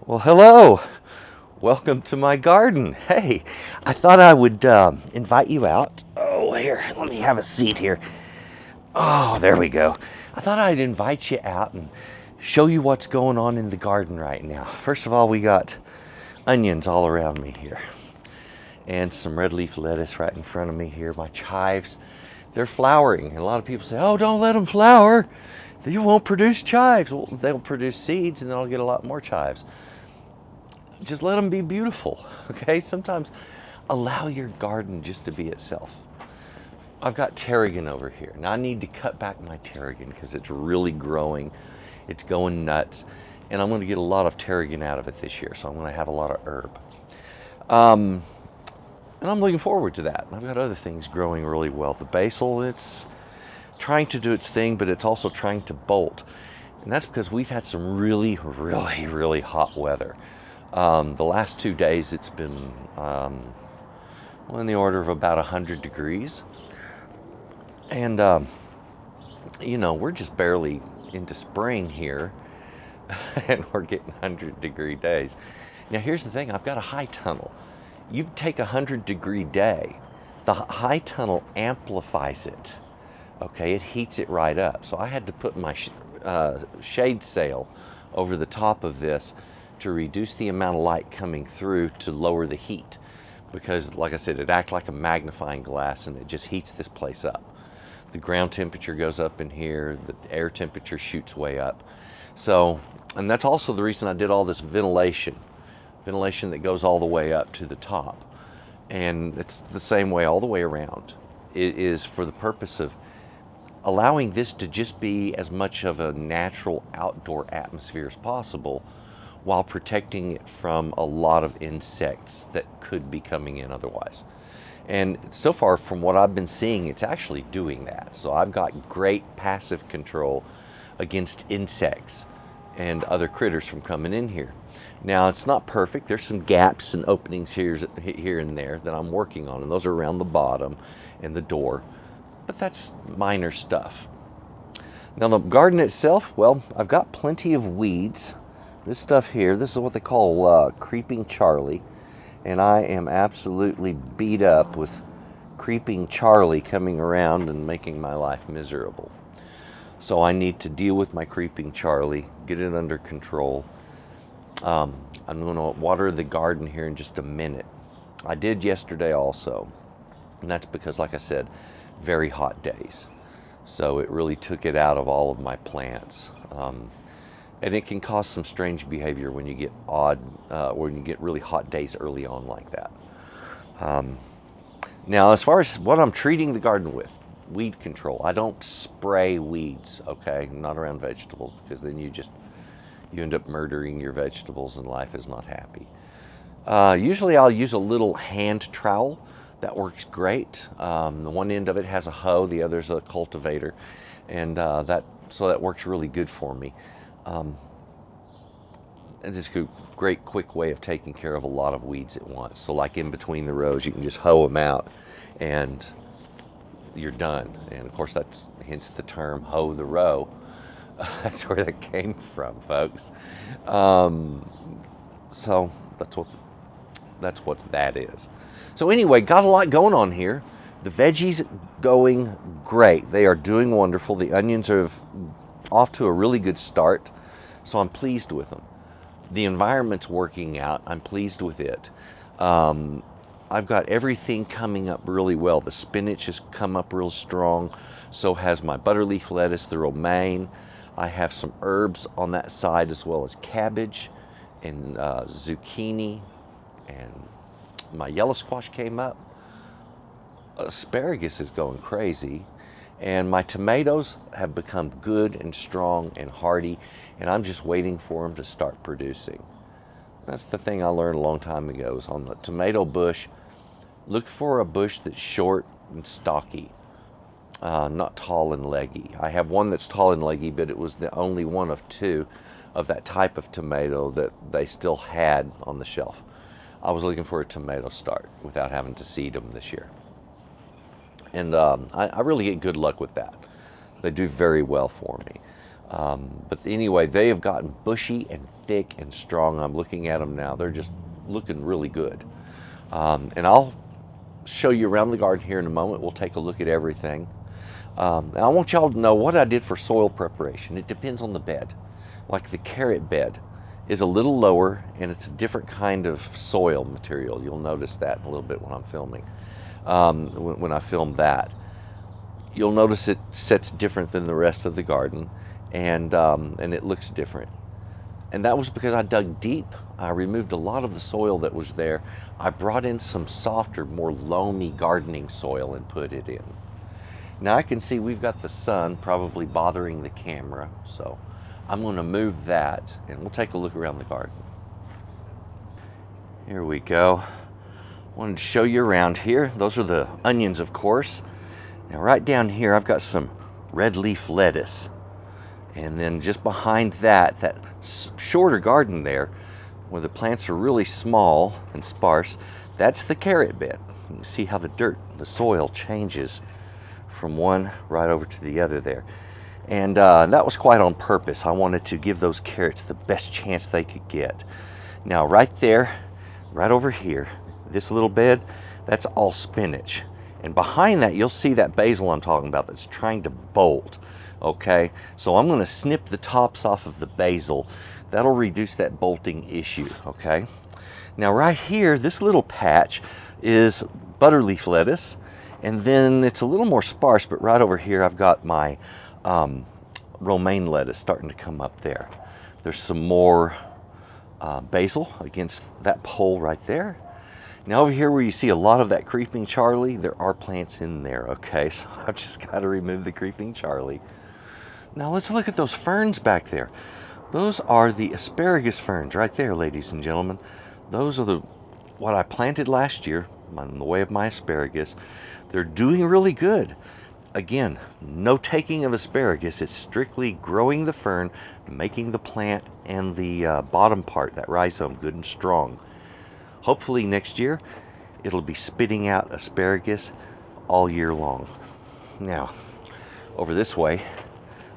Well, hello. Welcome to my garden. Hey, I thought I would invite you out. Oh, here, let me have a seat here. Oh, there we go. I thought I'd invite you out and show you what's going on in the garden right now. First of all, we got onions all around me here, and some red leaf lettuce right in front of me here. My chives, they're flowering. And a lot of people say, oh, don't let them flower. You won't produce chives. Well, they'll produce seeds and then I'll get a lot more chives. Just let them be beautiful, okay? Sometimes allow your garden just to be itself. I've got tarragon over here. Now I need to cut back my tarragon because it's really growing. It's going nuts. And I'm going to get a lot of tarragon out of it this year, so I'm going to have a lot of herb. And I'm looking forward to that. I've got other things growing really well. The basil, it's trying to do its thing, but it's also trying to bolt. And that's because we've had some really hot weather. The last 2 days it's been in the order of about 100 degrees. And, we're just barely into spring here and we're getting 100-degree days. Now here's the thing, I've got a high tunnel. You take a 100-degree day, the high tunnel amplifies it. Okay, it heats it right up. So I had to put my shade sail over the top of this to reduce the amount of light coming through to lower the heat, because like I said, it acts like a magnifying glass and it just heats this place up. The ground temperature goes up in here, the air temperature shoots way up. So, and that's also the reason I did all this ventilation that goes all the way up to the top. And it's the same way all the way around. It is for the purpose of allowing this to just be as much of a natural outdoor atmosphere as possible, while protecting it from a lot of insects that could be coming in otherwise. And so far from what I've been seeing, it's actually doing that. So I've got great passive control against insects and other critters from coming in here. Now it's not perfect. There's some gaps and openings here and there that I'm working on, and those are around the bottom and the door, but that's minor stuff. Now the garden itself, well, I've got plenty of weeds. This stuff here, this is what they call creeping Charlie, and I am absolutely beat up with creeping Charlie coming around and making my life miserable. So I need to deal with my creeping Charlie, get it under control. I'm going to water the garden here in just a minute. I did yesterday also, and that's because, like I said, very hot days. So it really took it out of all of my plants. And it can cause some strange behavior when you get when you get really hot days early on like that. Now, as far as what I'm treating the garden with, weed control. I don't spray weeds, okay? Not around vegetables, because then you end up murdering your vegetables and life is not happy. Usually I'll use a little hand trowel. That works great. The one end of it has a hoe, the other's a cultivator, and that works really good for me. And it's a great quick way of taking care of a lot of weeds at once. So like in between the rows, you can just hoe them out and you're done. And of course that's hence the term hoe the row. That's where that came from, folks. So that's what that is. So anyway, got a lot going on here. The veggies going great. They are doing wonderful. The onions are off to a really good start, so I'm pleased with them. The environment's working out. I'm pleased with it. I've got everything coming up really well. The spinach has come up real strong. So has my butterleaf lettuce, the romaine. I have some herbs on that side, as well as cabbage and zucchini, and my yellow squash came up. Asparagus is going crazy, and my tomatoes have become good and strong and hardy, and I'm just waiting for them to start producing. That's the thing I learned a long time ago, is on the tomato bush, look for a bush that's short and stocky, not tall and leggy. I have one that's tall and leggy, but it was the only one of two of that type of tomato that they still had on the shelf. I was looking for a tomato start without having to seed them this year. And I really get good luck with that. They do very well for me. But anyway, they have gotten bushy and thick and strong. I'm looking at them now. They're just looking really good. And I'll show you around the garden here in a moment. We'll take a look at everything. I want y'all to know what I did for soil preparation. It depends on the bed. Like the carrot bed is a little lower and it's a different kind of soil material. You'll notice that in a little bit when I'm filming. When I film that, you'll notice it sets different than the rest of the garden, and it looks different. And that was because I dug deep. I removed a lot of the soil that was there. I brought in some softer, more loamy gardening soil and put it in. Now I can see we've got the sun probably bothering the camera, so I'm going to move that and we'll take a look around the garden. Here we go. Wanted to show you around here. Those are the onions, of course. Now right down here I've got some red leaf lettuce. And then just behind that, that shorter garden there, where the plants are really small and sparse, that's the carrot bed. You can see how the dirt, the soil changes from one right over to the other there. And that was quite on purpose. I wanted to give those carrots the best chance they could get. Now right there, right over here, this little bed, that's all spinach. And behind that, you'll see that basil I'm talking about that's trying to bolt. Okay, so I'm going to snip the tops off of the basil. That'll reduce that bolting issue. Okay, now right here, this little patch is butterleaf lettuce, and then it's a little more sparse, but right over here I've got my romaine lettuce starting to come up there. There's some more basil against that pole right there. Now over here where you see a lot of that creeping Charlie, there are plants in there. Okay, so I've just got to remove the creeping Charlie. Now let's look at those ferns back there. Those are the asparagus ferns right there, ladies and gentlemen. Those are what I planted last year in the way of my asparagus. They're doing really good. Again, no taking of asparagus. It's strictly growing the fern, making the plant and the bottom part, that rhizome, good and strong. Hopefully next year, it'll be spitting out asparagus all year long. Now, over this way,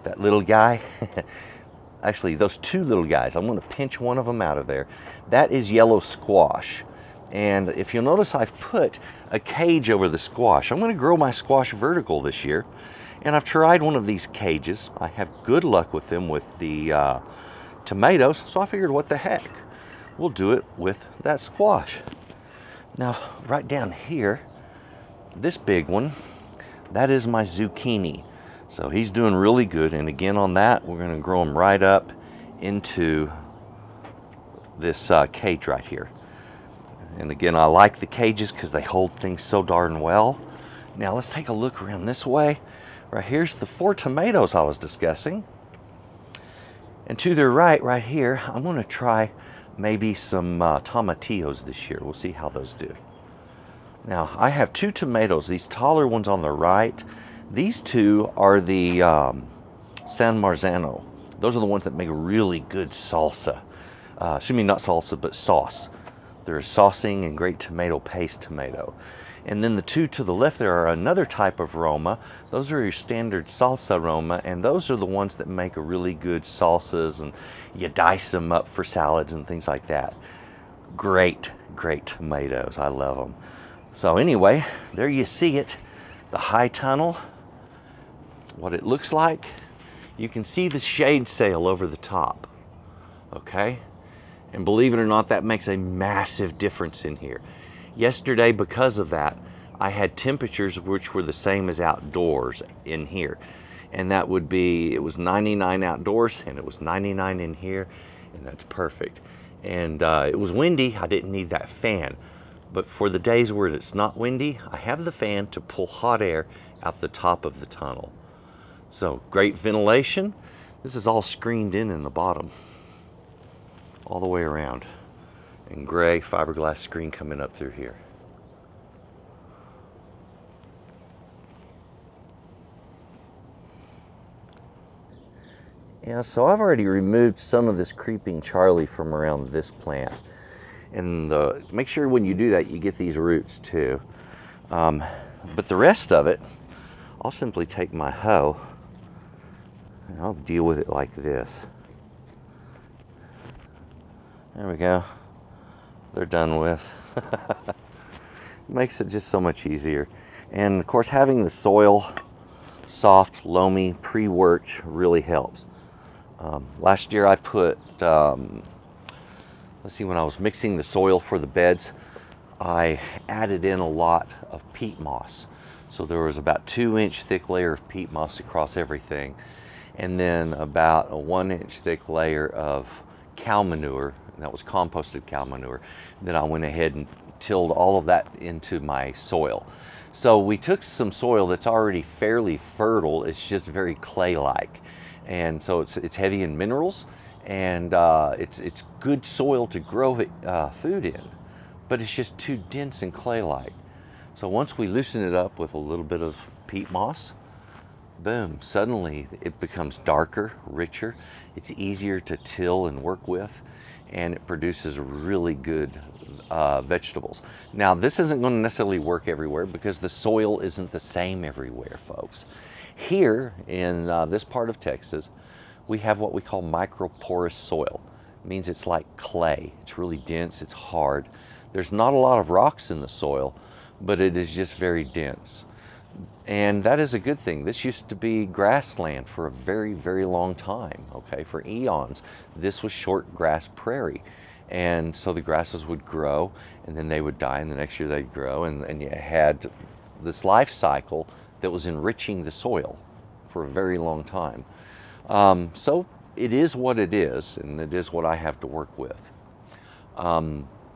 that little guy, actually those two little guys, I'm going to pinch one of them out of there. That is yellow squash. And if you'll notice, I've put a cage over the squash. I'm going to grow my squash vertical this year. And I've tried one of these cages. I have good luck with them with the tomatoes. So I figured, what the heck? We'll do it with that squash. Now, right down here, this big one, that is my zucchini. So he's doing really good. And again on that, we're going to grow him right up into this cage right here. And again, I like the cages because they hold things so darn well. Now let's take a look around this way. Right here's the 4 tomatoes I was discussing. And to their right here, I'm going to try maybe some tomatillos this year. We'll see how those do. Now I have 2 tomatoes, these taller ones on the right. These 2 are the San Marzano. Those are the ones that make a really good salsa. Excuse me, not salsa, but sauce. They're a saucing and great tomato paste tomato. And then the 2 to the left there are another type of Roma. Those are your standard salsa Roma, and those are the ones that make a really good salsas, and you dice them up for salads and things like that. Great, great tomatoes. I love them. So anyway, there you see it. The high tunnel, what it looks like. You can see the shade sail over the top. Okay? And believe it or not, that makes a massive difference in here. Yesterday, because of that, I had temperatures which were the same as outdoors in here. And that would be, it was 99 outdoors and it was 99 in here, and that's perfect. And it was windy, I didn't need that fan. But for the days where it's not windy, I have the fan to pull hot air out the top of the tunnel. So great ventilation. This is all screened in the bottom, all the way around. And gray fiberglass screen coming up through here. Yeah, so I've already removed some of this creeping Charlie from around this plant. And make sure when you do that, you get these roots too. But the rest of it, I'll simply take my hoe, and I'll deal with it like this. There we go. They're done with. Makes it just so much easier. And of course, having the soil soft, loamy, pre-worked really helps. Last year I put, let's see, when I was mixing the soil for the beds, I added in a lot of peat moss. So there was about 2-inch thick layer of peat moss across everything, and then about a 1-inch thick layer of cow manure, and that was composted cow manure. Then I went ahead and tilled all of that into my soil. So we took some soil that's already fairly fertile, it's just very clay-like. And so it's heavy in minerals, and it's good soil to grow food in, but it's just too dense and clay-like. So once we loosen it up with a little bit of peat moss, boom, suddenly it becomes darker, richer, it's easier to till and work with, and it produces really good vegetables. Now, this isn't going to necessarily work everywhere because the soil isn't the same everywhere, folks. Here in this part of Texas, we have what we call microporous soil. It means it's like clay. It's really dense, it's hard. There's not a lot of rocks in the soil, but it is just very dense. And that is a good thing. This used to be grassland for a very, very long time, okay, for eons. This was short grass prairie. And so the grasses would grow, and then they would die, and the next year they'd grow, and you had this life cycle that was enriching the soil for a very long time. So it is what it is, and it is what I have to work with.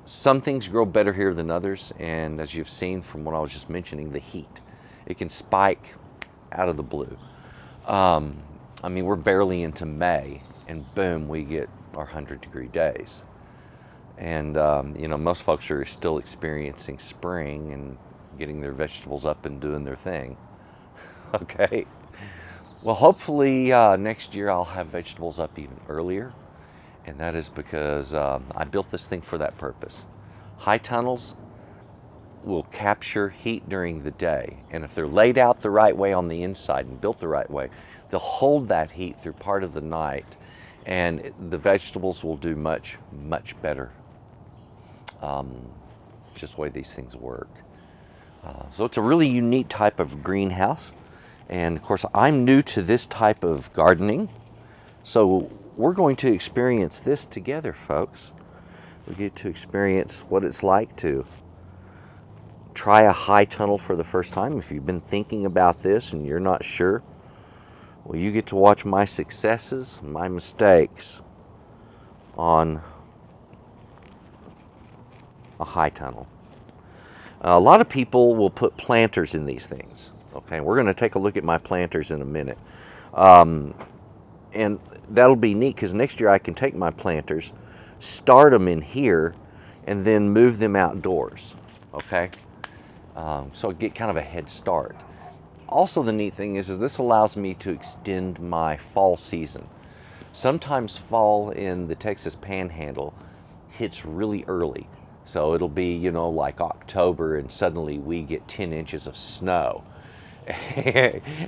Some things grow better here than others, and as you've seen from what I was just mentioning, the heat. It can spike out of the blue. I mean, we're barely into May, and boom, we get our 100-degree days. And you know, most folks are still experiencing spring and getting their vegetables up and doing their thing. Okay. Well, hopefully next year I'll have vegetables up even earlier, and that is because I built this thing for that purpose. High tunnels will capture heat during the day, and if they're laid out the right way on the inside and built the right way, they'll hold that heat through part of the night, and the vegetables will do much, much better. Just the way these things work. So it's a really unique type of greenhouse. And of course, I'm new to this type of gardening. So we're going to experience this together, folks. We get to experience what it's like to try a high tunnel for the first time. If you've been thinking about this and you're not sure, well, you get to watch my successes, my mistakes on a high tunnel. A lot of people will put planters in these things. Okay, we're going to take a look at my planters in a minute. And that'll be neat because next year I can take my planters, start them in here, and then move them outdoors. Okay, so I get kind of a head start. Also, the neat thing is this allows me to extend my fall season. Sometimes fall in the Texas Panhandle hits really early. So it'll be, you know, like October, and suddenly we get 10 inches of snow.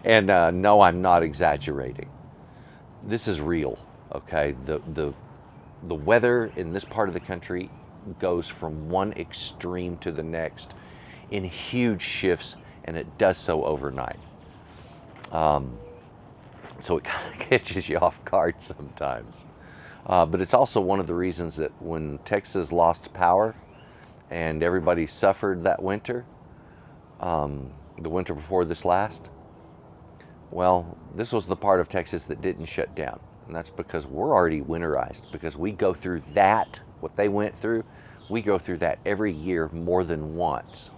And no, I'm not exaggerating. This is real, okay? The weather in this part of the country goes from one extreme to the next in huge shifts, and it does so overnight. So it kind of catches you off guard sometimes. But it's also one of the reasons that when Texas lost power and everybody suffered that winter, the winter before this last, well, this was the part of Texas that didn't shut down. And that's because we're already winterized, because we go through that, what they went through, we go through that every year more than once.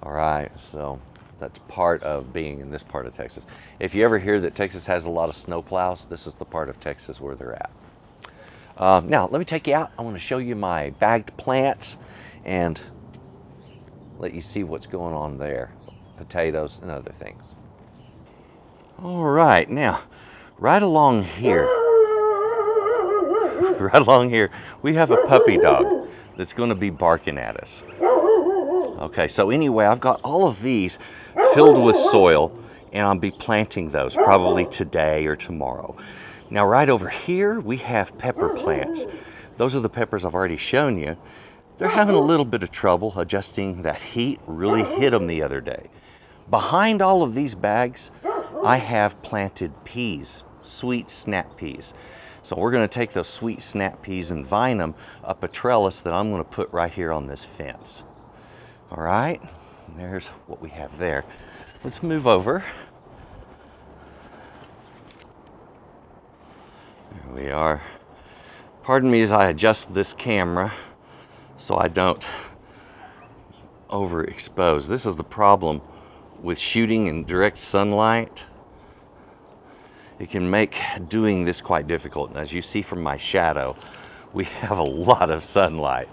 All right, so that's part of being in this part of Texas. If you ever hear that Texas has a lot of snowplows, this is the part of Texas where they're at. Now, let me take you out. I want to show you my bagged plants and let you see what's going on there. Potatoes and other things. All right, now, right along here, we have a puppy dog that's going to be barking at us. Okay, so anyway, I've got all of these filled with soil. and I'll be planting those probably today or tomorrow. Now right over here we have pepper plants. Those are the peppers I've already shown you. They're having a little bit of trouble adjusting. That heat really hit them the other day. Behind all of these bags, I have planted peas, sweet snap peas. So we're going to take those sweet snap peas and vine them up a trellis that I'm going to put right here on this fence. All right, there's what we have there. Let's move over. There we are. Pardon me as I adjust this camera so I don't overexpose. This is the problem with shooting in direct sunlight. It can make doing this quite difficult. And as you see from my shadow, we have a lot of sunlight.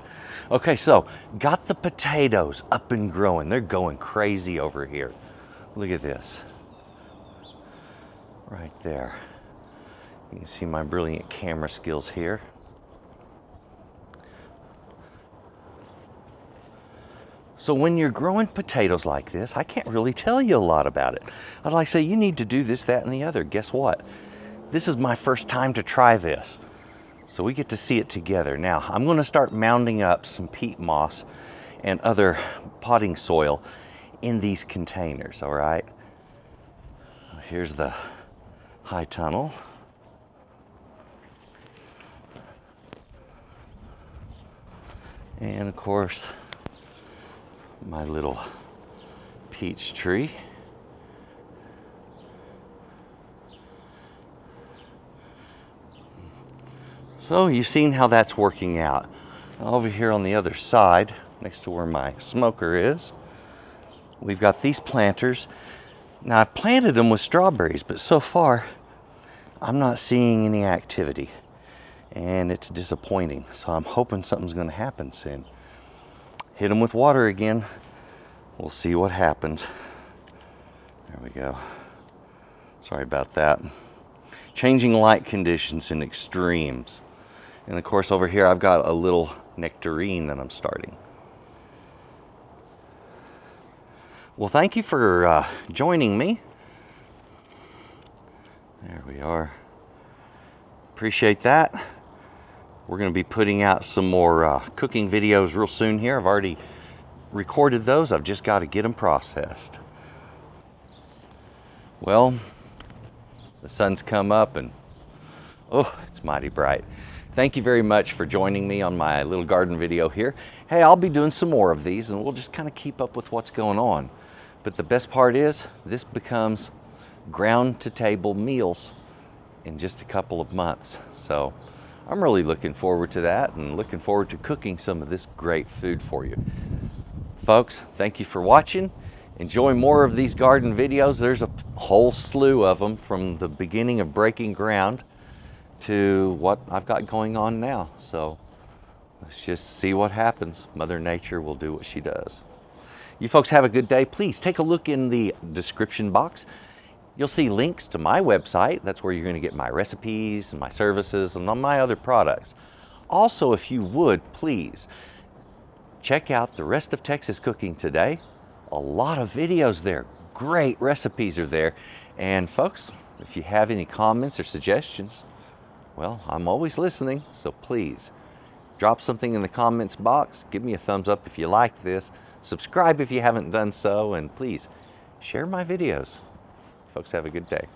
Okay, so got the potatoes up and growing. They're going crazy over here. Look at this. Right there. You can see my brilliant camera skills here. So when you're growing potatoes like this, I can't really tell you a lot about it. I'd like to say, you need to do this, that, and the other. Guess what? This is my first time to try this. So we get to see it together. Now, I'm going to start mounding up some peat moss and other potting soil in these containers, all right? Here's the high tunnel. And of course, my little peach tree. So you've seen how that's working out. Over here on the other side, next to where my smoker is, we've got these planters. Now I've planted them with strawberries, but so far I'm not seeing any activity, and it's disappointing. So I'm hoping something's going to happen soon. Hit them with water again. We'll see what happens. There we go. Sorry about that. Changing light conditions in extremes. And of course over here I've got a little nectarine that I'm starting. Well, thank you for joining me. There we are. Appreciate that. We're going to be putting out some more cooking videos real soon here. I've already recorded those. I've just got to get them processed. Well, the sun's come up and oh, it's mighty bright. Thank you very much for joining me on my little garden video here. Hey, I'll be doing some more of these and we'll just kind of keep up with what's going on. But the best part is this becomes ground to table meals in just a couple of months. So I'm really looking forward to that and looking forward to cooking some of this great food for you. Folks, thank you for watching. Enjoy more of these garden videos. There's a whole slew of them from the beginning of breaking ground to what I've got going on now. So let's just see what happens. Mother Nature will do what she does. You folks have a good day. Please take a look in the description box. You'll see links to my website. That's where you're going to get my recipes and my services and all my other products. Also, if you would, please check out the rest of Texas Cooking Today. A lot of videos there. Great recipes are there. And folks, if you have any comments or suggestions, well, I'm always listening. So please drop something in the comments box. Give me a thumbs up if you liked this. Subscribe if you haven't done so. And please share my videos. Folks, have a good day.